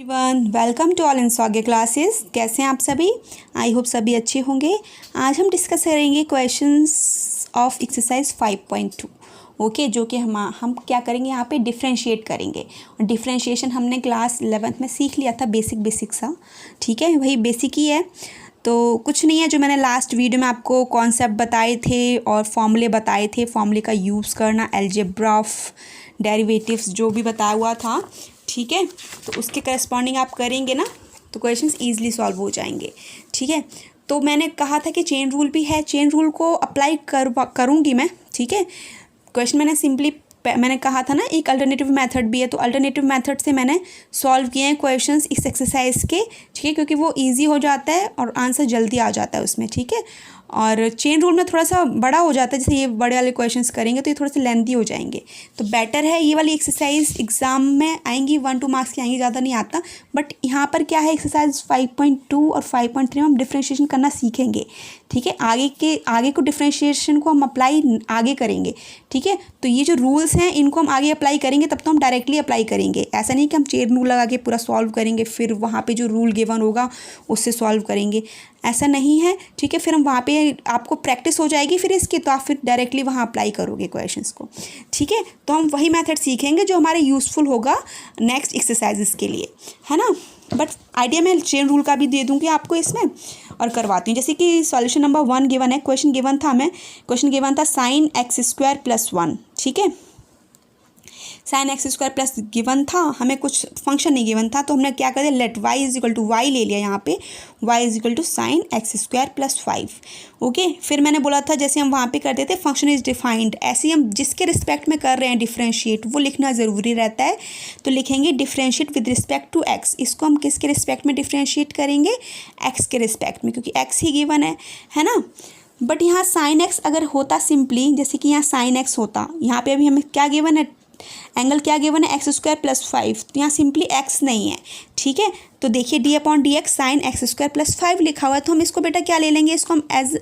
Everyone, welcome to all in सौगे classes. कैसे हैं आप सभी? आई होप सभी अच्छे होंगे। आज हम डिस्कस करेंगे क्वेश्चंस ऑफ एक्सरसाइज 5.2। ओके, जो कि हम क्या करेंगे, यहाँ पे डिफ्रेंशिएट करेंगे। और डिफ्रेंशिएशन हमने क्लास 11th में सीख लिया था, बेसिक सा। ठीक है, वही बेसिक ही है, तो कुछ नहीं है। जो मैंने लास्ट वीडियो में आपको कॉन्सेप्ट बताए थे और फॉर्मूले बताए थे, फॉर्मूले का यूज़ करना, अलजेब्रा ऑफ डेरिवेटिव्स जो भी बताया हुआ था, ठीक है, तो उसके करस्पॉन्डिंग आप करेंगे ना तो क्वेश्चंस ईजिली सॉल्व हो जाएंगे। ठीक है, तो मैंने कहा था कि चेन रूल भी है, चेन रूल को अप्लाई करूँगी मैं। ठीक है, क्वेश्चन मैंने कहा था ना, एक अल्टरनेटिव मेथड भी है, तो अल्टरनेटिव मेथड से मैंने सॉल्व किए हैं क्वेश्चंस इस एक्सरसाइज के। ठीक है, क्योंकि वो इजी हो जाता है और आंसर जल्दी आ जाता है उसमें। ठीक है, और चेन रूल में थोड़ा सा बड़ा हो जाता है, जैसे ये बड़े वाले क्वेश्चंस करेंगे तो ये थोड़े से लेंथी हो जाएंगे, तो बेटर है ये वाली एक्सरसाइज एग्जाम में आएंगी, 1-2 मार्क्स की आएंगी, ज़्यादा नहीं आता। बट यहाँ पर क्या है, एक्सरसाइज 5.2 और 5.3 में हम डिफ्रेंशिएशन करना सीखेंगे। ठीक है, आगे को डिफ्रेंशिएशन को हम अप्लाई आगे करेंगे। ठीक है, तो ये जो रूल्स हैं इनको हम आगे अप्लाई करेंगे, तब तो हम डायरेक्टली अप्लाई करेंगे। ऐसा नहीं कि हम चेन रूल लगा के पूरा सॉल्व करेंगे, फिर वहाँ पे जो रूल गिवन होगा उससे सॉल्व करेंगे, ऐसा नहीं है। ठीक है, फिर हम वहाँ पे आपको प्रैक्टिस हो जाएगी फिर इसकी, तो आप फिर डायरेक्टली वहाँ अप्लाई करोगे क्वेश्चंस को। ठीक है, तो हम वही मेथड सीखेंगे जो हमारे यूज़फुल होगा नेक्स्ट एक्सरसाइजेस के लिए, है ना। बट आइडिया मैं चेन रूल का भी दे दूँगी आपको इसमें और करवाती हूँ। जैसे कि सॉल्यूशन नंबर 1 गिवन है, क्वेश्चन गिवन था sin x² + 1। ठीक है, sin x² प्लस गिवन था, हमें कुछ फंक्शन नहीं गिवन था, तो हमने क्या कर दिया, लेट y = y ले लिया यहाँ पे, y = sin x² + 5। ओके, फिर मैंने बोला था जैसे हम वहाँ पे कर देते फंक्शन इज डिफाइंड, ऐसे ही हम जिसके रिस्पेक्ट में कर रहे हैं डिफ्रेंशिएट वो लिखना ज़रूरी रहता है। तो लिखेंगे differentiate with respect to x। इसको हम किसके रिस्पेक्ट में डिफ्रेंशिएट करेंगे, x के रिस्पेक्ट में, क्योंकि x ही गिवन है ना। बट यहाँ sin x अगर होता सिंपली, जैसे कि यहाँ sin x होता, यहाँ पे अभी हमें क्या गिवन है, एंगल क्या गिवन है, x² + 5, तो यहाँ सिंपली x नहीं है। ठीक है, तो देखिए d/dx sin x² + 5 लिखा हुआ है, तो हम इसको बेटा क्या ले लेंगे, इसको हम एज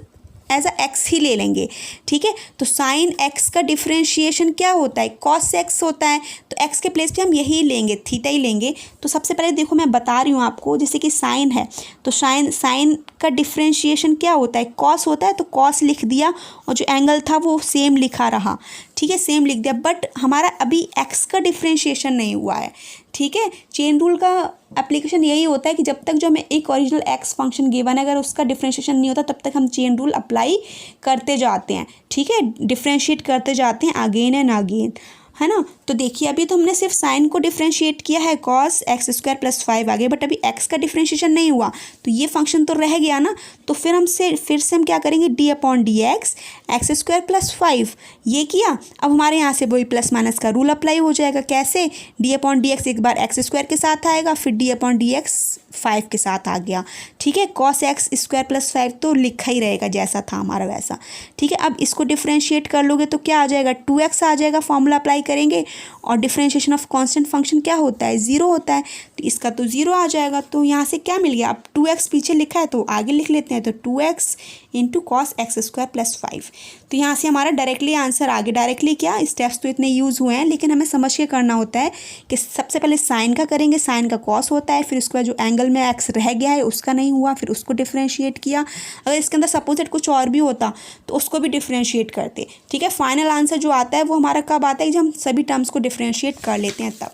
अ x ही ले लेंगे। ठीक है, तो sin x का डिफ्रेंशिएशन क्या होता है, cos x होता है, तो x के प्लेस पे हम यही लेंगे, थीटा ही लेंगे। तो सबसे पहले देखो मैं बता रही हूँ आपको, जैसे कि sin है तो sin का डिफ्रेंशिएशन क्या होता है, cos होता है, तो cos लिख दिया और जो एंगल था वो सेम लिखा रहा। ठीक है, सेम लिख दिया, बट हमारा अभी x का डिफ्रेंशिएशन नहीं हुआ है। ठीक है, चेन रूल का एप्लीकेशन यही होता है कि जब तक जो हमें एक ओरिजिनल x फंक्शन गिवन है, अगर उसका डिफ्रेंशिएशन नहीं होता तब तक हम चेन रूल अप्लाई करते जाते हैं। ठीक है, डिफ्रेंशिएट करते जाते हैं अगेन एंड अगेन, है ना। तो देखिए अभी तो हमने सिर्फ साइन को डिफ्रेंशिएट किया है, cos x² + 5 आगे, बट अभी x का डिफ्रेंशिएशन नहीं हुआ, तो ये फंक्शन तो रह गया ना। तो फिर से हम क्या करेंगे, d/dx x² + 5 ये किया। अब हमारे यहाँ से वही प्लस माइनस का रूल अप्लाई हो जाएगा। कैसे, d/dx एक बार x² के साथ आएगा, फिर d/dx 5 के साथ आ गया। ठीक है, cos x² + 5 तो लिखा ही रहेगा जैसा था हमारा वैसा। ठीक है, अब इसको डिफ्रेंशिएट कर लोगे तो क्या आ जाएगा, 2x आ जाएगा, फॉर्मूला अप्लाई करेंगे। और डिफ्रेंशिएशन ऑफ कांस्टेंट फंक्शन क्या होता है, 0 होता है, तो इसका तो 0 आ जाएगा। तो यहाँ से क्या मिल गया, अब 2x पीछे लिखा है तो आगे लिख लेते हैं, तो 2x × cos x² + 5। तो यहाँ से हमारा डायरेक्टली आंसर आगे, डायरेक्टली क्या, स्टेप्स तो इतने यूज़ हुए हैं, लेकिन हमें समझ के करना होता है कि सबसे पहले साइन का करेंगे, साइन का cos होता है, फिर उसके बाद जो एंगल में x रह गया है उसका नहीं हुआ, फिर उसको डिफ्रेंशिएट किया। अगर इसके अंदर सपोजिट कुछ और भी होता तो उसको भी डिफ्रेंशिएट करते। ठीक है, फाइनल आंसर जो आता है वो हमारा कब आता है, जब हम सभी टर्म्स को डिफ्रेंशिएट कर लेते हैं तब।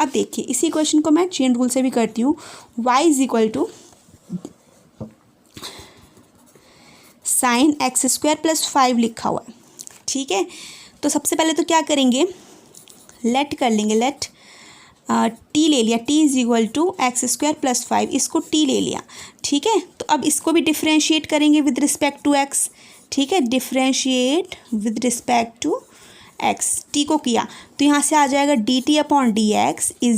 अब देखिए इसी क्वेश्चन को मैं चेन रूल से भी करती हूँ, y = sin x² + 5 लिखा हुआ है। ठीक है, तो सबसे पहले तो क्या करेंगे, लेट कर लेंगे, लेट t ले लिया, t = x² + 5, इसको t ले लिया। ठीक है, तो अब इसको भी डिफ्रेंशिएट करेंगे विद रिस्पेक्ट टू x। ठीक है, differentiate with respect to x, t को किया तो यहाँ से आ जाएगा dt/dx =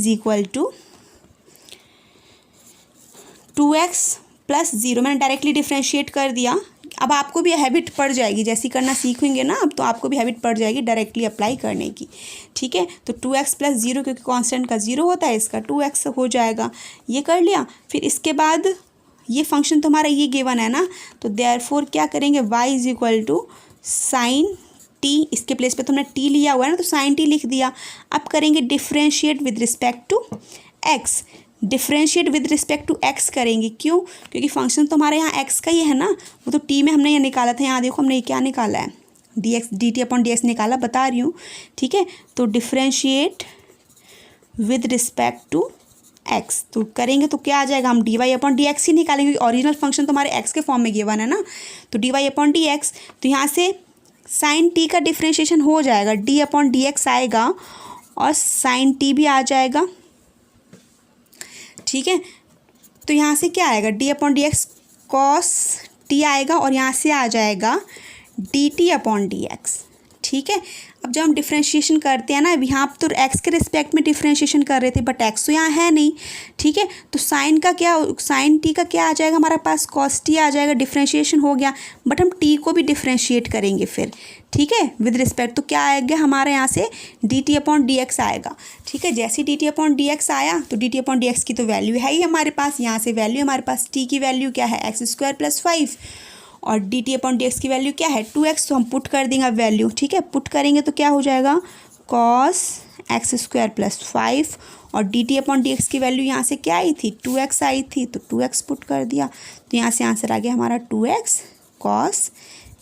2x + 0। मैंने डायरेक्टली डिफ्रेंशिएट कर दिया। अब आपको भी हैबिट पड़ जाएगी, जैसी करना सीखेंगे ना अब, तो आपको भी हैबिट पड़ जाएगी डायरेक्टली अप्लाई करने की। ठीक है, तो 2x + 0, क्योंकि कांस्टेंट का 0 होता है, इसका 2x हो जाएगा, ये कर लिया। फिर इसके बाद ये फंक्शन तो हमारा ये गिवन है ना, तो देयरफॉर क्या करेंगे, y = sin t, इसके प्लेस पे तो हमने t लिया हुआ है ना, तो sin t लिख दिया। अब करेंगे differentiate with respect to x, differentiate with respect to x करेंगे। क्यों? क्योंकि फंक्शन तो हमारे यहाँ एक्स का ही है ना, वो तो टी में हमने ये निकाला था। यहाँ देखो हमने ये क्या निकाला है, d x d t upon d x निकाला, बता रही हूँ, ठीक है। तो differentiate with respect to x तो करेंगे तो क्या आ जाएगा, हम d y upon d x ही निकालेंगे, ओरिजिनल फंक्शन तो हमारे एक्स के फॉर्म में गिवन है ना। तो d y upon d x, तो यहाँ से साइन टी का डिफ्रेंशिएशन हो जाएगा, डी अपॉन डी एक्स आएगा और साइन टी भी आ जाएगा, ठीक है। तो यहाँ से क्या आएगा, D upon d x cos T आएगा और यहाँ से आ जाएगा D t upon d x, ठीक है। अब जब हम डिफ्रेंशिएशन करते हैं ना, अब यहाँ तो एक्स के रिस्पेक्ट में डिफ्रेंशिएशन कर रहे थे, बट एक्स तो यहाँ है नहीं, ठीक है। तो साइन का क्या, साइन टी का क्या आ जाएगा हमारे पास, कॉस टी आ जाएगा, डिफ्रेंशिएशन हो गया। बट हम टी को भी डिफ्रेंशिएट करेंगे फिर, ठीक है, विद रिस्पेक्ट। तो क्या आएगा हमारे यहाँ से D t upon d x आएगा, ठीक है। जैसे d t upon d x आया तो d t upon d x की तो वैल्यू है ही हमारे पास, यहाँ से वैल्यू हमारे पास टी की वैल्यू क्या है, एक्स स्क्वायर प्लस 5, और D t upon d x की वैल्यू क्या है 2x, तो हम पुट कर देंगे वैल्यू, ठीक है। पुट करेंगे तो क्या हो जाएगा कॉस एक्स स्क्वायर प्लस 5, और D t upon d x की वैल्यू यहाँ से क्या आई थी 2x आई थी, तो 2x पुट कर दिया, तो यहाँ से आंसर आ गया हमारा 2x cos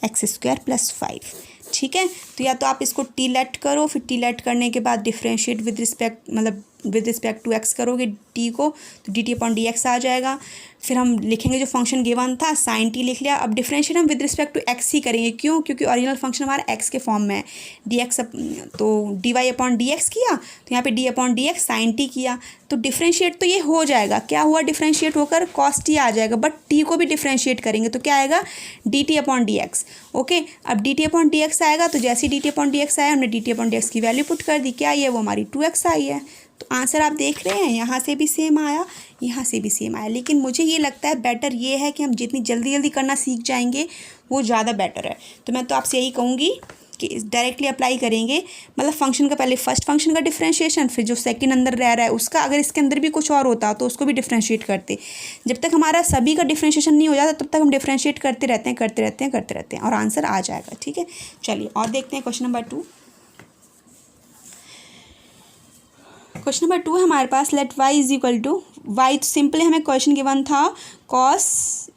x square plus 5, ठीक है। तो या तो आप इसको टी लेट करो, फिर टी लेट करने के बाद डिफ्रेंशिएट विद रिस्पेक्ट, मतलब विद रिस्पेक्ट टू एक्स करोगे टी को, तो d t upon d x आ जाएगा। फिर हम लिखेंगे जो फंक्शन गिवन था साइन टी लिख लिया। अब डिफ्रेंशिएट हम विद रिस्पेक्ट टू एक्स ही करेंगे, क्यों? क्योंकि ओरिजिनल फंक्शन हमारा एक्स के फॉर्म में है, डी एक्स, तो d y upon d x किया, तो यहाँ पे d upon d x sign T किया, तो डिफ्रेंशिएट तो ये हो जाएगा। क्या हुआ, डिफ्रेंशिएट होकर कॉस टी आ जाएगा, बट टी को भी डिफ्रेंशिएट करेंगे तो क्या आएगा d t upon d x, okay. अब d t upon d x आएगा, तो जैसे d t upon d x आया हमने d t upon d x की वैल्यू पुट कर दी, क्या आई है वो हमारी 2x आई है। तो आंसर आप देख रहे हैं, यहाँ से भी सेम आया, यहाँ से भी सेम आया। लेकिन मुझे ये लगता है बेटर ये है कि हम जितनी जल्दी जल्दी करना सीख जाएंगे वो ज़्यादा बेटर है। तो मैं तो आपसे यही कहूँगी कि डायरेक्टली अप्लाई करेंगे, मतलब फंक्शन का पहले फर्स्ट फंक्शन का डिफ्रेंशिएशन, फिर जो सेकंड अंदर रह रहा है उसका, अगर इसके अंदर भी कुछ और होता तो उसको भी डिफ्रेंशिएट करते। जब तक हमारा सभी का डिफ्रेंशिएशन नहीं हो जाता तब तक हम डिफ्रेंशिएट करते रहते हैं और आंसर आ जाएगा, ठीक है। चलिए और देखते हैं क्वेश्चन नंबर 2। क्वेश्चन नंबर 2 है हमारे पास, let y is equal to y, तो सिंपली हमें क्वेश्चन गिवन था कॉस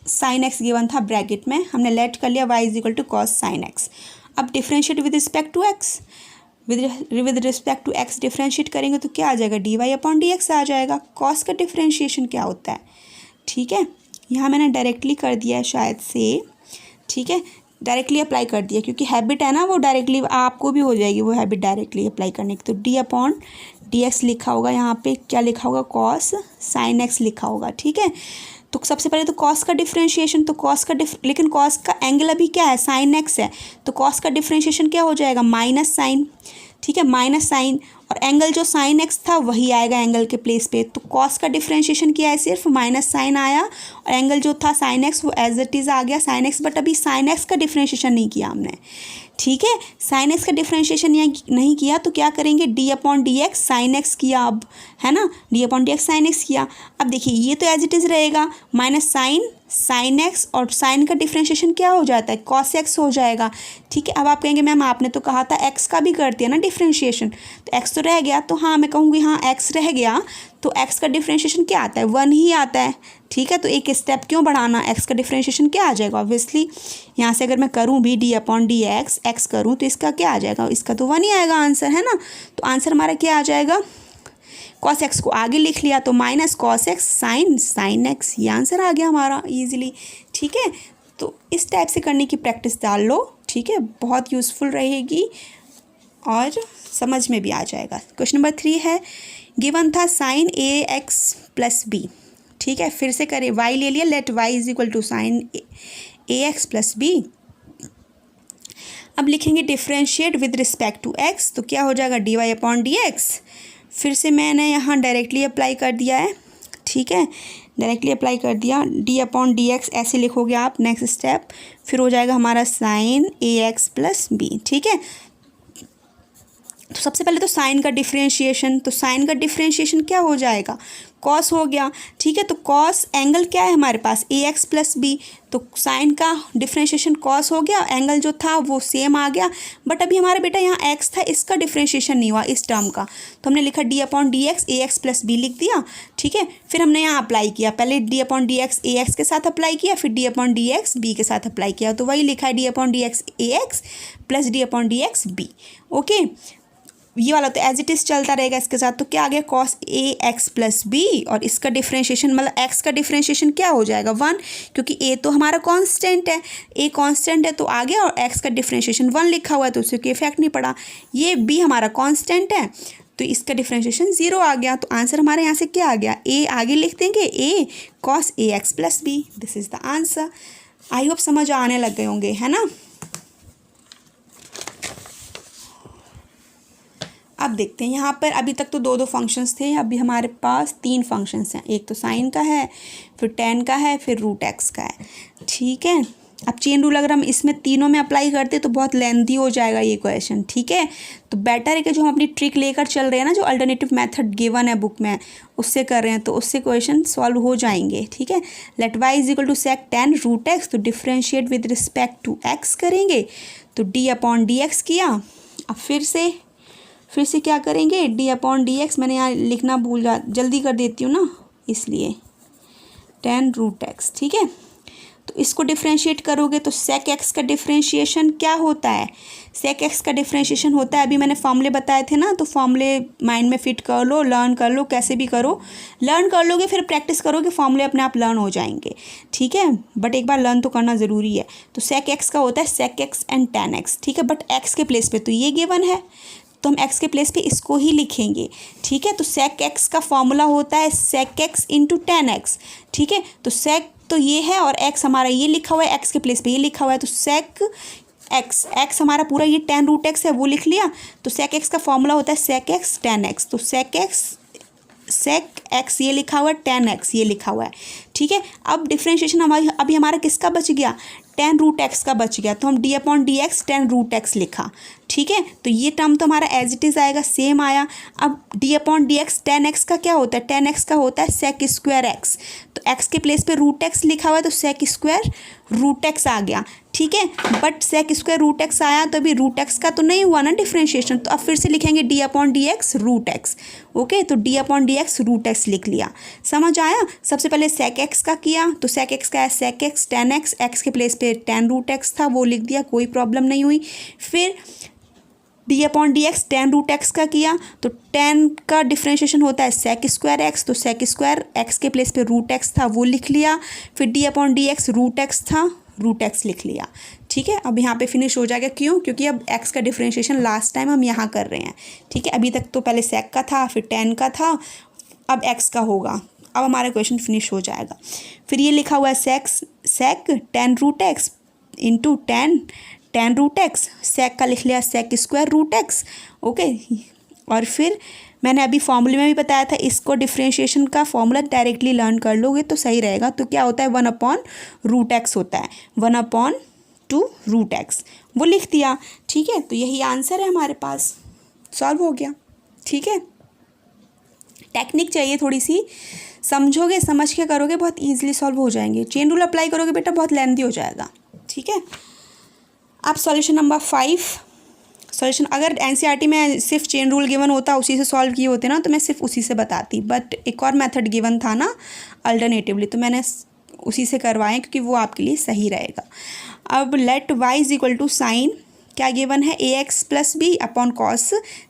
साइन एक्स गिवन था ब्रैकेट में, हमने लेट कर लिया y is equal to cos sine x. अब differentiate with respect to x, with respect to x differentiate करेंगे तो क्या आ जाएगा d y upon d x आ जाएगा। कॉस का डिफ्रेंशिएशन क्या होता है, ठीक है, यहाँ मैंने डायरेक्टली कर दिया है शायद से, ठीक है, डायरेक्टली अप्लाई कर दिया क्योंकि हैबिट है ना, वो डायरेक्टली आपको भी हो जाएगी वो हैबिट डायरेक्टली अप्लाई करने की। तो डी अपॉन डी एक्स लिखा होगा, यहाँ पे क्या लिखा होगा कॉस साइन एक्स लिखा होगा, ठीक है। तो सबसे पहले तो कॉस का डिफ्रेंशिएशन, तो कॉस का लेकिन कॉस का एंगल अभी क्या है साइन एक्स है, तो कॉस का डिफ्रेंशिएशन क्या हो जाएगा माइनस साइन, ठीक है, माइनस साइन, और एंगल जो साइन एक्स था वही आएगा एंगल के प्लेस पे। तो कॉस का डिफ्रेंशिएशन किया है सिर्फ माइनस साइन आया, और एंगल जो था साइन एक्स वो एज इट इज़ आ गया साइन एक्स, बट अभी साइन एक्स का डिफ्रेंशिएशन नहीं किया हमने, ठीक है। साइन एक्स का डिफ्रेंशिएशन नहीं किया तो क्या करेंगे d upon d x sine x किया, अब है ना, D upon d x sine x किया। अब देखिए ये तो एज इट इज़ रहेगा माइनस साइन साइन एक्स, और साइन का डिफ्रेंशिएशन क्या हो जाता है कॉस एक्स हो जाएगा, ठीक है। अब आप कहेंगे मैम आपने तो कहा था एक्स का भी करती है ना डिफ्रेंशिएशन, तो एक्स तो रह गया, तो हाँ मैं कहूँगी हाँ एक्स रह गया, तो एक्स का डिफ्रेंशिएशन क्या आता है 1 ही आता है, ठीक है। तो एक स्टेप क्यों बढ़ाना, एक्स का डिफ्रेंशिएशन क्या आ जाएगा ऑब्वियसली, यहाँ से अगर मैं करूँ भी D upon d x x करूँ तो इसका क्या आ जाएगा, इसका तो 1 ही आएगा आंसर, है ना। तो आंसर हमारा क्या आ जाएगा, कॉस एक्स को आगे लिख लिया तो minus cos x sine x, ये आंसर आ गया हमारा ईजिली, ठीक है। तो इस टाइप से करने की प्रैक्टिस डाल लो, ठीक है, बहुत यूज़फुल रहेगी और समझ में भी आ जाएगा। क्वेश्चन नंबर 3 है, गिवन था sine a x plus b, ठीक है, फिर से करें y ले लिया, let y is equal to sine a x plus b. अब लिखेंगे differentiate with respect to x, तो क्या हो जाएगा d y upon d x, फिर से मैंने यहाँ डायरेक्टली अप्लाई कर दिया है, ठीक है, डायरेक्टली अप्लाई कर दिया, डी अपॉन डी एक्स ऐसे लिखोगे आप नेक्स्ट स्टेप, फिर हो जाएगा हमारा sine a x plus b, ठीक है। तो सबसे पहले तो साइन का डिफरेंशिएशन, तो साइन का डिफरेंशिएशन क्या हो जाएगा, कॉस हो गया। ठीक है, तो कॉस एंगल क्या है हमारे पास ए एक्स प्लस बी, तो साइन का डिफरेंशिएशन कॉस हो गया, एंगल जो था वो सेम आ गया। बट अभी हमारा बेटा यहाँ एक्स था, इसका डिफरेंशिएशन नहीं हुआ इस टर्म का, तो हमने लिखा D upon d x a x plus B लिख दिया। ठीक है, फिर हमने यहाँ अप्लाई किया, पहले d upon d x a x के साथ अप्लाई किया, फिर d upon d x b के साथ अप्लाई किया, तो वही लिखा है d upon d x a x plus d upon d x b. Okay, ये वाला तो एज इट इज़ चलता रहेगा इसके साथ। तो क्या आ गया, cos a x plus B, और इसका डिफरेंशिएशन मतलब एक्स का डिफरेंशिएशन क्या हो जाएगा 1, क्योंकि ए तो हमारा कांस्टेंट है, ए कांस्टेंट है तो आ गया, और एक्स का डिफरेंशिएशन 1 लिखा हुआ है तो उससे कोई इफेक्ट नहीं पड़ा। ये बी हमारा कांस्टेंट है तो इसका डिफरेंशिएशन 0 आ गया। तो आंसर हमारे यहाँ से क्या आ गया, ए आगे लिख देंगे, a cos a x plus b, this is the answer. I hope समझ आने लग गए होंगे, है ना। अब देखते हैं यहाँ पर, अभी तक तो 2 फंक्शंस थे, अभी हमारे पास 3 फंक्शंस हैं। एक तो साइन का है, फिर टेन का है, फिर रूट एक्स का है। ठीक है, अब चेन रूल अगर हम इसमें तीनों में अप्लाई करते तो बहुत लेंथी हो जाएगा ये क्वेश्चन। ठीक है, तो बेटर है कि जो हम अपनी ट्रिक लेकर चल रहे हैं ना, जो अल्टरनेटिव मेथड गिवन है बुक में उससे कर रहे हैं, तो उससे क्वेश्चन सॉल्व हो जाएंगे। ठीक है, let y is equal to sec tan root x, तो differentiate with respect to x करेंगे, तो डी अपॉन डी एक्स किया। अब फिर से क्या करेंगे, डी अपॉन डी एक्स, मैंने यहाँ लिखना जल्दी कर देती हूँ ना इसलिए, टेन रूट एक्स। ठीक है, तो इसको डिफ्रेंशिएट करोगे तो सेक एक्स का डिफ्रेंशिएशन क्या होता है, सेक एक्स का डिफ्रेंशिएशन होता है, अभी मैंने फॉर्मूले बताए थे ना, तो फॉर्मूले माइंड में फिट कर लो, लर्न कर लो, कैसे भी करो, लर्न कर लोगे फिर प्रैक्टिस करोगे, फॉर्मूले अपने आप लर्न हो जाएंगे। ठीक है, बट एक बार लर्न तो करना ज़रूरी है। तो सेक एक्स का होता है sec x and tan x. ठीक है, बट एक्स के प्लेस पे तो ये गिवन है, तो हम x के प्लेस पे इसको ही लिखेंगे। ठीक है, तो सेक x का फॉर्मूला होता है सेक x इंटू टेन एक्स। ठीक है, तो सेक तो ये है और x हमारा ये लिखा हुआ है, x के प्लेस पे ये लिखा हुआ है, तो सेक x हमारा पूरा ये टेन रूट एक्स है वो लिख लिया। तो सेक x का फॉर्मूला होता है सेक x टेन एक्स, तो सेक x ये लिखा हुआ है, टेन एक्स ये लिखा हुआ है। ठीक है, अब डिफ्रेंशिएशन अभी हमारा किसका बच गया, टेन रूट एक्स का बच गया, तो हम d upon d x tan root x लिखा। ठीक है, तो ये टर्म तो हमारा एज इट इज़ आएगा, सेम आया। अब d upon d x tan x का क्या होता है, टेन एक्स का होता है सेक स्क्वायर एक्स, तो एक्स के प्लेस पे रूट एक्स लिखा हुआ है, तो सेक स्क्वायर रूट एक्स आ गया। ठीक है, but sec square root x आया तो अभी रूट एक्स का तो नहीं हुआ ना डिफ्रेंशिएशन, तो अब फिर से लिखेंगे d upon d x root x. Okay, तो d upon d x root x लिख लिया, समझ आया। सबसे पहले सेक एक्स का किया, तो सेक एक्स का है sec x tan x, x के प्लेस पे टेन रूट एक्स था वो लिख दिया, कोई प्रॉब्लम नहीं हुई। फिर d upon d x tan root x का किया, तो टेन का डिफ्रेंशिएशन होता है सेक स्क्वायर एक्स, तो सेक स्क्वायर एक्स के प्लेस पे रूट एक्स था वो लिख लिया। फिर d upon d x root x था, रूट एक्स लिख लिया। ठीक है, अब यहाँ पे फिनिश हो जाएगा, क्यों, क्योंकि अब एक्स का डिफ्रेंशिएशन लास्ट टाइम हम यहाँ कर रहे हैं। ठीक है, अभी तक तो पहले सेक का था, फिर टेन का था, अब एक्स का होगा, अब हमारा क्वेश्चन फिनिश हो जाएगा। फिर ये लिखा हुआ है sec tan root x into tan root x, sec का लिख लिया sec square root x. Okay, और फिर मैंने अभी फॉर्मूले में भी बताया था, इसको डिफ्रेंशिएशन का फॉर्मूला डायरेक्टली लर्न कर लोगे तो सही रहेगा। तो क्या होता है, 1 अपॉन रूट एक्स होता है, 1 अपॉन 2 रूट एक्स वो लिख दिया। ठीक है, तो यही आंसर है हमारे पास, सॉल्व हो गया। ठीक है, टेक्निक चाहिए थोड़ी सी, समझोगे समझ के करोगे बहुत ईजिली सॉल्व हो जाएंगे। चेन रूल अप्लाई करोगे बेटा बहुत लेंथी हो जाएगा। ठीक है, अब सॉल्यूशन नंबर 5, सॉल्यूशन अगर एनसीईआरटी में सिर्फ चेन रूल गिवन होता, उसी से सॉल्व किए होते ना, तो मैं सिर्फ उसी से बताती, बट एक और मेथड गिवन था ना अल्टरनेटिवली, तो मैंने उसी से करवाएं क्योंकि वो आपके लिए सही रहेगा। अब let y is equal to sine क्या गिवन है, a x plus b upon cos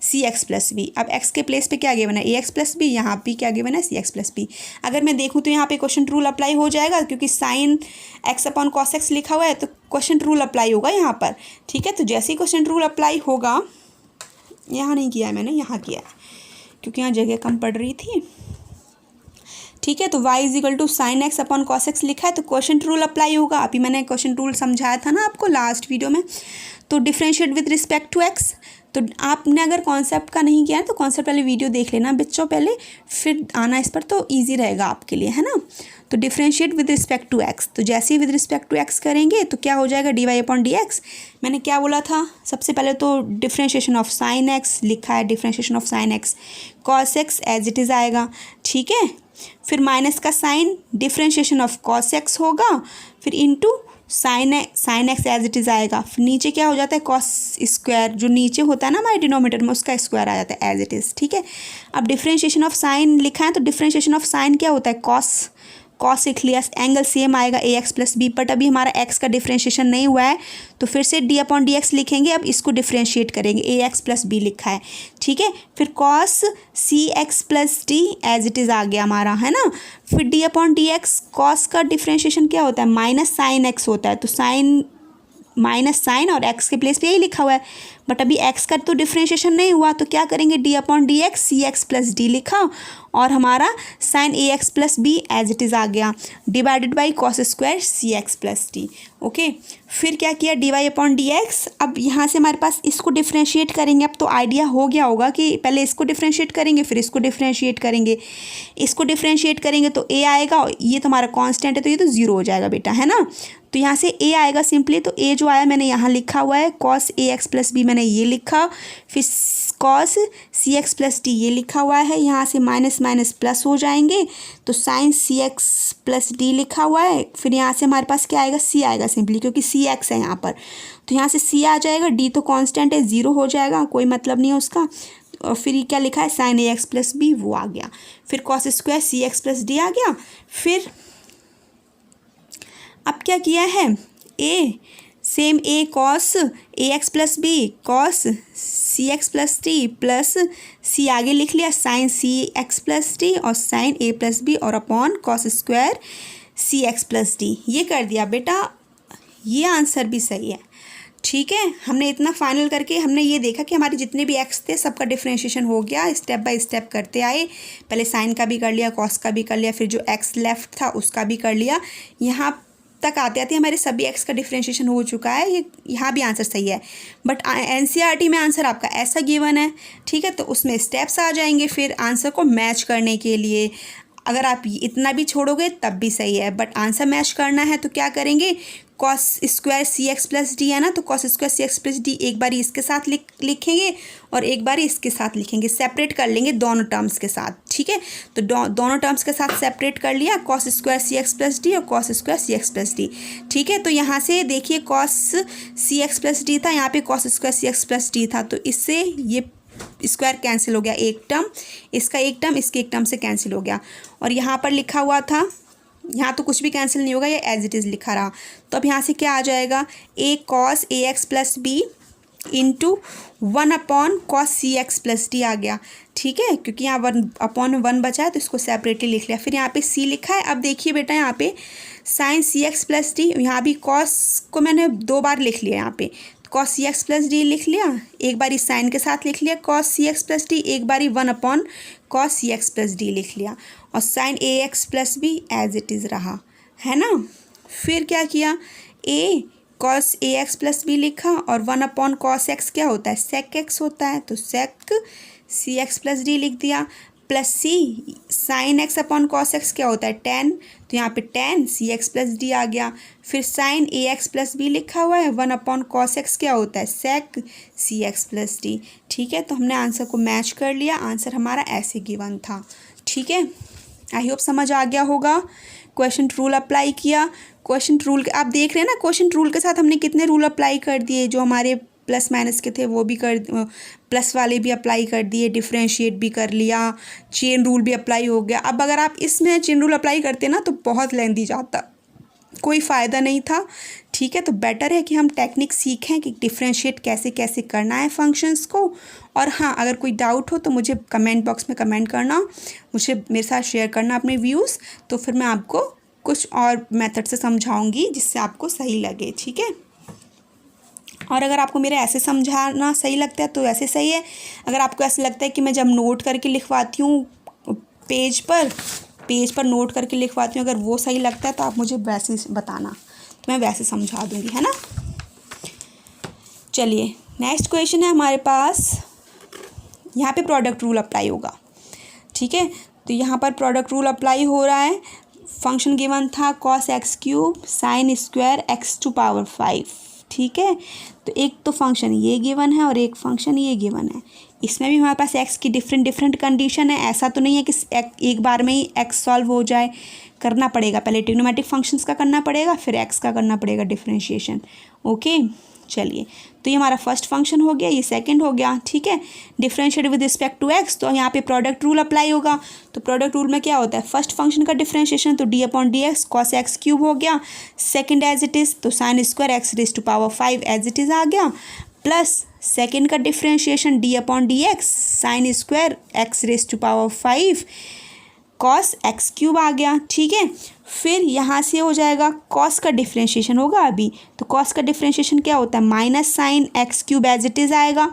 c x plus b. अब एक्स के प्लेस पे क्या गिवन है, ए एक्स प्लस बी, यहाँ भी क्या गिवन है, सी एक्स प्लस बी। अगर मैं देखूँ तो यहाँ पे क्वेश्चन रूल अप्लाई हो जाएगा, क्योंकि sign x upon cos x लिखा हुआ है, तो क्वेश्चन रूल अप्लाई होगा यहाँ पर। ठीक है, तो जैसे ही क्वेश्चन रूल अप्लाई होगा, यहाँ नहीं किया है मैंने, यहाँ किया है क्योंकि यहाँ जगह कम पड़ रही थी। ठीक है, तो y is equal to sine x upon cos x लिखा है, तो क्वेश्चन रूल अप्लाई होगा। अभी मैंने क्वेश्चन रूल समझाया था ना आपको लास्ट वीडियो में। तो differentiate with respect to x, तो आपने अगर कॉन्सेप्ट का नहीं किया है तो कॉन्सेप्ट वाली वीडियो देख लेना बच्चों पहले, फिर आना इस पर, तो ईजी रहेगा आपके लिए, है ना। तो differentiate with respect to x, तो जैसे ही विद रिस्पेक्ट टू एक्स करेंगे तो क्या हो जाएगा, d y upon d x. मैंने क्या बोला था, सबसे पहले तो डिफ्रेंशिएशन ऑफ साइन एक्स लिखा है, differentiation of sine x cos x as it is आएगा, ठीक है। फिर माइनस का sine, differentiation of cos x होगा, फिर into sine x as it is आएगा। फिर नीचे क्या हो जाता है, कॉस स्क्वायर, जो नीचे होता है ना हमारे डिनोमिनेटर में, उसका स्क्वायर आ जाता है एज इट इज़, ठीक है। अब डिफ्रेंशिएशन ऑफ साइन लिखा है, तो डिफ्रेंशिएशन ऑफ साइन क्या होता है, कॉस लिख लिया, एंगल सेम आएगा ए एक्स प्लस बी, बट अभी हमारा एक्स का डिफ्रेंशिएशन नहीं हुआ है, तो फिर से डी अपॉन डी एक्स लिखेंगे। अब इसको डिफ्रेंशिएट करेंगे, ए एक्स प्लस बी लिखा है, ठीक है। फिर cos c x plus d as it is आ गया हमारा, है ना। फिर d upon d x, cos का डिफ्रेंशिएशन क्या होता है, माइनस साइन एक्स होता है, तो साइन माइनस साइन और एक्स के प्लेस पे यही लिखा हुआ है, बट अभी एक्स का तो डिफ्रेंशिएशन नहीं हुआ, तो क्या करेंगे, d upon d x, c x plus d लिखा और हमारा sine a x plus b as it is आ गया, divided by cos square c x plus d, okay. फिर क्या किया, d y upon d x. अब यहाँ से हमारे पास इसको डिफ्रेंशिएट करेंगे, अब तो आइडिया हो गया होगा कि पहले इसको डिफ्रेंशिएट करेंगे फिर इसको डिफ्रेंशिएट करेंगे। इसको डिफ्रेंशिएट करेंगे तो ए आएगा, ये तो हमारा कांस्टेंट है तो ये तो ज़ीरो हो जाएगा बेटा, है ना। तो यहाँ से ए आएगा सिंपली, तो ए जो आया मैंने यहाँ लिखा हुआ है, cos a x plus B मैंने ये लिखा, फिर cos c x plus D ये लिखा हुआ है, यहाँ से माइनस माइनस प्लस हो जाएंगे, तो साइन सी एक्स प्लस डी लिखा हुआ है। फिर यहाँ से हमारे पास क्या आएगा, सी आएगा सिंपली, क्योंकि सी एक्स है यहाँ पर, तो यहाँ से सी आ जाएगा, डी तो कांस्टेंट है, ज़ीरो हो जाएगा, कोई मतलब नहीं है उसका। और फिर क्या लिखा है, sign a x plus B वो आ गया, फिर cos square c x plus d आ गया। फिर अब क्या किया है, ए same A cos a x plus B cos c x plus D plus सी आगे लिख लिया, साइन सी एक्स प्लस डी और साइन ए प्लस बी और upon cos square c x plus D, ये कर दिया बेटा। ये आंसर भी सही है, ठीक है। हमने इतना फाइनल करके हमने ये देखा कि हमारे जितने भी एक्स थे सबका डिफ्रेंशिएशन हो गया, स्टेप बाय स्टेप करते आए, पहले साइन का भी कर लिया, कॉस का भी कर लिया, फिर जो एक्स लेफ्ट था उसका भी कर लिया, यहाँ तक आते आते हमारे सभी एक्स का डिफ्रेंशिएशन हो चुका है। ये यहाँ भी आंसर सही है, बट एनसीईआरटी में आंसर आपका ऐसा गिवन है, ठीक है। तो उसमें स्टेप्स आ जाएंगे फिर आंसर को मैच करने के लिए। अगर आप इतना भी छोड़ोगे तब भी सही है, बट आंसर मैच करना है तो क्या करेंगे, cos square c x plus D है ना, तो cos square c x plus d एक बार इसके साथ लिखेंगे और एक बार इसके साथ लिखेंगे, सेपरेट कर लेंगे दोनों टर्म्स के साथ, ठीक है। तो दोनों टर्म्स के साथ सेपरेट कर लिया, cos square c x plus D और cos square c x plus D, ठीक है। तो यहाँ से देखिए cos c x plus D था, यहाँ पे cos square c x plus D था, तो इससे ये स्क्वायर कैंसिल हो गया, एक टर्म इसका एक टर्म इसके एक टर्म से कैंसिल हो गया। और यहाँ पर लिखा हुआ था, यहाँ तो कुछ भी कैंसिल नहीं होगा, ये एज इट इज़ लिखा रहा। तो अब यहाँ से क्या आ जाएगा, a cos a x plus b into 1 upon cos c x plus d आ गया, ठीक है, क्योंकि यहाँ 1 अपॉन 1 बचा है तो इसको सेपरेटली लिख लिया। फिर यहाँ पे सी लिखा है। अब देखिए बेटा यहाँ पे साइन सी एक्स प्लस डी, यहाँ भी कॉस को मैंने 2 बार लिख लिया, यहाँ पे cos c x plus d लिख लिया, एक बार इस साइन के साथ लिख लिया cos c x plus d, एक बार 1 upon cos c x plus d लिख लिया, और sine a x plus b as it is रहा, है ना। फिर क्या किया, a cos a x plus b लिखा और 1 अपॉन कॉस एक्स क्या होता है, सेक एक्स होता है, तो sec c x plus d लिख दिया, plus c sine x upon cos x क्या होता है, टेन, तो यहाँ पे tan c x plus d आ गया। फिर sine a x plus b लिखा हुआ है, 1 अपॉन कॉस एक्स क्या होता है, सेक सी एक्स प्लस डी, ठीक है। तो हमने आंसर को मैच कर लिया, आंसर हमारा ऐसे गिवन था, ठीक है। आई होप समझ आ गया होगा। क्वेश्चन रूल अप्लाई किया, क्वेश्चन रूल आप देख रहे हैं ना, क्वेश्चन रूल के साथ हमने कितने रूल अप्लाई कर दिए, जो हमारे प्लस माइनस के थे वो भी प्लस वाले भी अप्लाई कर दिए, डिफ्रेंशिएट भी कर लिया, चेन रूल भी अप्लाई हो गया। अब अगर आप इसमें चेन रूल अप्लाई करते ना तो बहुत लेंथी जाता, कोई फ़ायदा नहीं था, ठीक है। तो बेटर है कि हम टेक्निक सीखें कि डिफ्रेंशिएट कैसे कैसे करना है फंक्शंस को। और हाँ, अगर कोई डाउट हो तो मुझे कमेंट बॉक्स में कमेंट करना, मुझे मेरे साथ शेयर करना अपने व्यूज़, तो फिर मैं आपको कुछ और मेथड से समझाऊंगी जिससे आपको सही लगे, ठीक है। और अगर आपको मेरा ऐसे समझाना सही लगता है तो ऐसे सही है, अगर आपको ऐसा लगता है कि मैं जब नोट करके लिखवाती हूँ पेज पर नोट करके लिखवाती हूँ, अगर वो सही लगता है तो आप मुझे वैसे बताना, तो मैं वैसे समझा दूँगी, है ना। चलिए नेक्स्ट क्वेश्चन है हमारे पास, यहाँ पे प्रोडक्ट रूल अप्लाई होगा, ठीक है। तो यहाँ पर प्रोडक्ट रूल अप्लाई हो रहा है। फंक्शन गिवन था cos x cube sine square x to power 5, ठीक है। तो एक तो फंक्शन ये गिवन है और एक फंक्शन ये गिवन है। इसमें भी हमारे पास एक्स की डिफरेंट कंडीशन है। ऐसा तो नहीं है कि एक बार में ही एक्स सॉल्व हो जाए, करना पड़ेगा। पहले ट्रिग्नोमेट्रिक फंक्शंस का करना पड़ेगा, फिर एक्स का करना पड़ेगा डिफरेंशिएशन। ओके, चलिए, तो ये हमारा फर्स्ट फंक्शन हो गया, ये सेकंड हो गया, ठीक है। Differentiate with respect to x, तो यहाँ पे प्रोडक्ट रूल अप्लाई होगा। तो प्रोडक्ट रूल में क्या होता है, फर्स्ट फंक्शन का डिफरेंशिएशन तो d upon d x cos x cube हो गया, सेकंड एज इट इज़ तो sine square x raise to power 5 as it is आ गया, प्लस सेकंड का differentiation d upon d x sine square x raise to power 5 cos x cube आ गया, ठीक है। फिर यहाँ से हो जाएगा कॉस का डिफरेंशिएशन होगा अभी, तो कॉस का डिफरेंशिएशन क्या होता है, minus sine x cube as it is आएगा।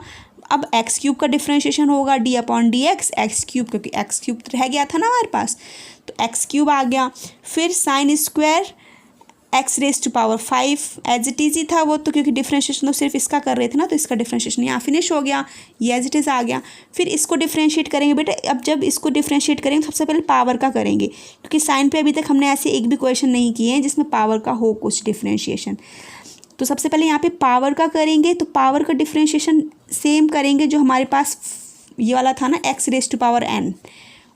अब एक्स क्यूब का डिफरेंशिएशन होगा d upon d x cube, क्योंकि एक्स क्यूब रह गया था ना हमारे पास, तो एक्स क्यूब आ गया। फिर sine square x raise to power 5 as it is ही था वो, तो क्योंकि डिफरेंशिएशन तो सिर्फ इसका कर रहे थे ना, तो इसका डिफरेंशिएशन यहाँ फिनिश हो गया, ये एज इट इज़ आ गया। फिर इसको डिफरेंशिएट करेंगे बेटे। अब जब इसको डिफरेंशिएट करेंगे सबसे पहले पावर का करेंगे, क्योंकि साइन पे अभी तक हमने ऐसे एक भी क्वेश्चन नहीं किए हैं जिसमें पावर का हो कुछ डिफरेंशिएशन। तो सबसे पहले यहाँ पे पावर का करेंगे, तो पावर का डिफरेंशिएशन सेम करेंगे जो हमारे पास ये वाला था ना, x raise to power n,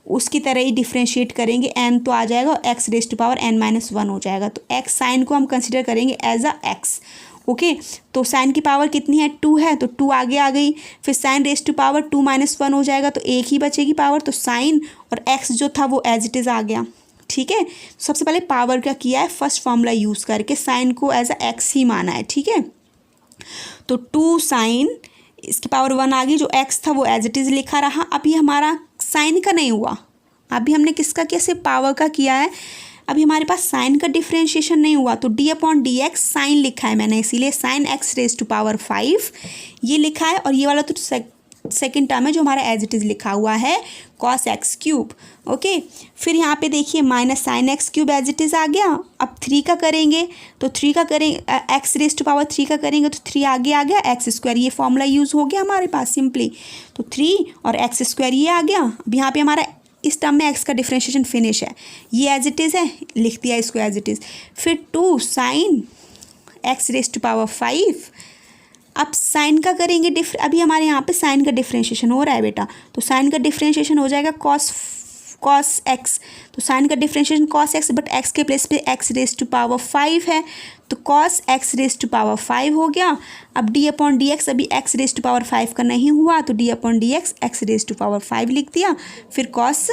उसकी तरह ही डिफ्रेंशिएट करेंगे। एन तो आ जाएगा और x raise to power n minus 1 हो जाएगा। तो एक्स साइन को हम कंसिडर करेंगे एज अ एक्स, ओके। तो साइन की पावर कितनी है, 2 है, तो 2 आगे आ गई। फिर sine raise to power 2 minus 1 हो जाएगा, तो एक ही बचेगी पावर, तो साइन और एक्स जो था वो एज इट इज़ आ गया, ठीक है। सबसे पहले पावर क्या किया है, फर्स्ट फॉर्मूला यूज़ करके साइन को एज अ एक्स ही माना है, ठीक है। तो 2 साइन, इसकी पावर 1 आ गई, जो एक्स था वो एज इट इज़ लिखा रहा। अब ये हमारा साइन का नहीं हुआ, अभी हमने किसका किया, सिर्फ पावर का किया है। अभी हमारे पास साइन का डिफरेंशिएशन नहीं हुआ, तो d upon d x sine लिखा है मैंने, इसीलिए sine x raise to power 5 ये लिखा है। और ये वाला तो सेकेंड टर्म है जो हमारा एज इट इज़ लिखा हुआ है कॉस एक्स क्यूब, ओके। फिर यहाँ पे देखिए minus sine x cube as it is आ गया। अब 3 का करेंगे, तो 3 का करेंगे, एक्स रेज टू पावर 3 का करेंगे तो 3 आगे आ गया, एक्स स्क्वायर, ये फॉर्मूला यूज़ हो गया हमारे पास सिंपली। तो 3 और एक्स स्क्वायर ये आ गया। अब यहाँ पे हमारा इस टर्म में एक्स का डिफरेंशिएशन फिनिश है, ये एज इट इज़ है, लिख दिया इसको एज इट इज़। फिर 2 sine x raise to power 5। अब साइन का करेंगे अभी हमारे यहाँ पे साइन का डिफरेंशिएशन हो रहा है बेटा, तो साइन का डिफरेंशिएशन हो जाएगा कॉस एक्स। तो साइन का differentiation cos x, but x के प्लेस पे एक्स रेज टू पावर 5 है, तो cos x raise to power 5 हो गया। अब डी अपॉन डी एक्स, अभी एक्स रेज टू पावर 5 का नहीं हुआ, तो d upon d x raise to power 5 लिख दिया। फिर cos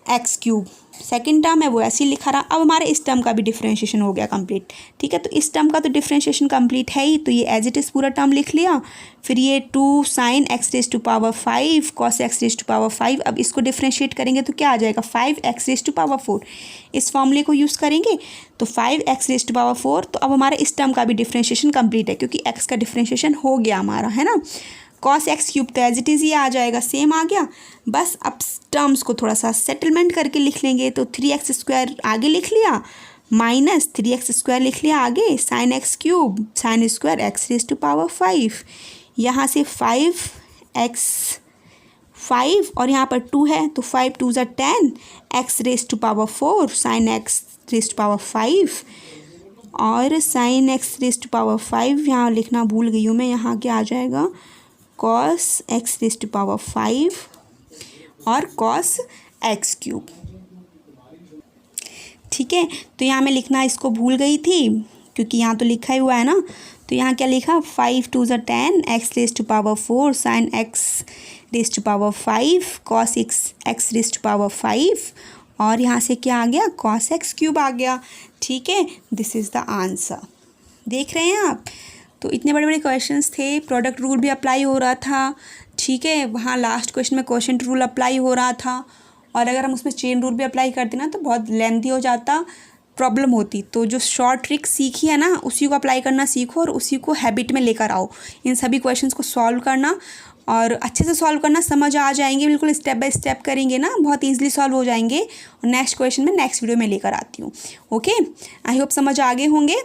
x cube, second term है वो ऐसे ही लिखा रहा। अब हमारे इस टर्म का भी डिफरेंशिएशन हो गया कंप्लीट, ठीक है। तो इस टर्म का तो डिफरेंशिएशन कंप्लीट है ही, तो ये एज इट इज़ पूरा टर्म लिख लिया। फिर ये 2 sine x raise to power 5 cos x raise to power 5, अब इसको डिफरेंशिएट करेंगे तो क्या आ जाएगा, 5 एक्स रेज टू पावर 4, इस फॉर्मूले को यूज़ करेंगे तो 5 एक्स रेज टू पावर 4। तो अब हमारा इस टर्म का भी डिफरेंशिएशन कंप्लीट है, क्योंकि एक्स का डिफरेंशिएशन हो गया हमारा, है ना। कॉस एक्स क्यूब तो एज इट इज़ ही आ जाएगा, सेम आ गया। बस अब टर्म्स को थोड़ा सा सेटलमेंट करके लिख लेंगे, तो 3x स्क्वायर आगे लिख लिया, माइनस 3x स्क्वायर लिख लिया आगे, sine x cube sine square x raise to power 5, यहाँ से 5 और यहाँ पर 2 है, तो 5 2 ज़ा 10 x raise to power 4 sine x raise to power 5, और sine x raise to power 5 यहाँ लिखना भूल गई हूँ मैं, यहाँ क्या आ जाएगा, cos x raise to power 5 और कॉस एक्स क्यूब, ठीक है। तो यहाँ मैं लिखना इसको भूल गई थी, क्योंकि यहाँ तो लिखा ही हुआ है ना। तो यहाँ क्या लिखा, 5 2 ज़ा 10 x raise to power 4 sine x raise to power 5 cos x raise to power 5, और यहाँ से क्या आ गया, कॉस एक्स क्यूब आ गया, ठीक है। दिस इज़ द आंसर, देख रहे हैं आप। तो इतने बड़े बड़े क्वेश्चंस थे, प्रोडक्ट रूल भी अप्लाई हो रहा था, ठीक है। वहाँ लास्ट क्वेश्चन में क्वोशंट रूल अप्लाई हो रहा था, और अगर हम उसमें चेन रूल भी अप्लाई करते ना तो बहुत लेंथी हो जाता, प्रॉब्लम होती। तो जो शॉर्ट ट्रिक सीखी है ना, उसी को अप्लाई करना सीखो और उसी को हैबिट में लेकर आओ, इन सभी क्वेश्चंस को सॉल्व करना। और अच्छे से सॉल्व करना, समझ आ जाएंगे, बिल्कुल स्टेप बाय स्टेप करेंगे ना, बहुत ईजिली सॉल्व हो जाएंगे। और नेक्स्ट क्वेश्चन में नेक्स्ट वीडियो में लेकर आती हूँ। ओके, आई होप समझ आ गए होंगे।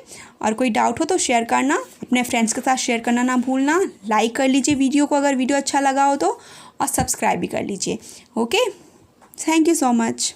और कोई डाउट हो तो शेयर करना, अपने फ्रेंड्स के साथ शेयर करना ना भूलना। लाइक कर लीजिए वीडियो को अगर वीडियो अच्छा लगा हो तो, और सब्सक्राइब भी कर लीजिए। Okay, thank you so much.